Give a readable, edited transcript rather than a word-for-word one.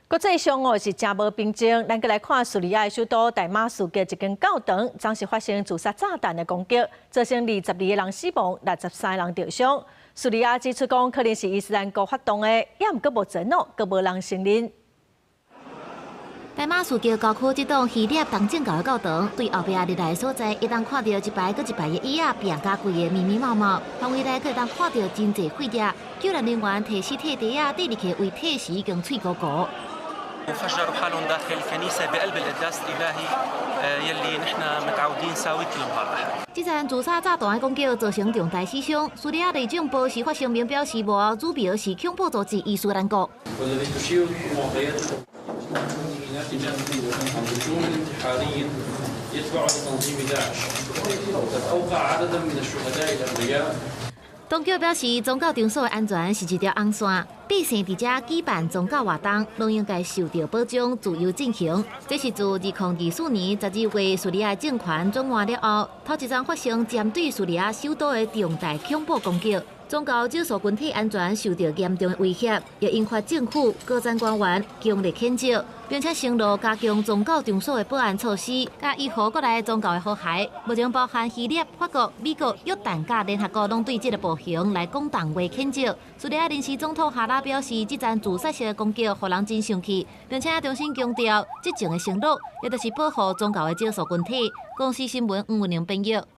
国际上是真无平静，咱过来看叙利亚首都大马士革一间教堂，暂时发生自杀炸弹的攻击，造成22个人死亡，63人受伤。叙利亚指出讲，可能是伊斯兰国发动的，也毋过目前阁无人承认。大马士革郊区这栋希腊东正教的教堂，对后壁入来的所在，一旦看到一排搁一排的椅仔并甲规个密密麻麻，范围内可当看到真侪血迹。救援人员摕尸体袋仔缀入去遗体时，已经脆糊糊。 وفجروا حالهم داخل الكنيسة بقلب القداس الإلهي يلي نحن متعودين نساوي كل نهار أحد. 这场自杀炸弹的攻击造成重大死伤。叙利亚内政部司法声明表示，无主标是恐怖组织伊斯兰国。 والذي تشير معطياته الهجوم الانتحاري يتبع لتنظيم داعش وقد أوقع عددا من الشهداء الأبرياء. 当局表示，宗教场所的安全是一条红线，百姓伫遮举办宗教活动，拢应该受到保障，自由进行。这是自2024年12月叙利亚政权转换了后，头一桩发生针对叙利亚首都的重大恐怖攻击。 宗教少数群体安全受到严重的威胁，也引发政府各层官员强烈谴责，并且承诺加强宗教场所的保安措施，甲维护国内宗教的和谐。目前包含希腊、法国、美国、约旦甲联合国拢对这个暴行来讲重话谴责。叙利亚临时总统哈拉表示，这场自杀式的攻击让人真生气，并且重新强调，这种的承诺也就是保护宗教的少数群体。公司新闻黄文玲编译。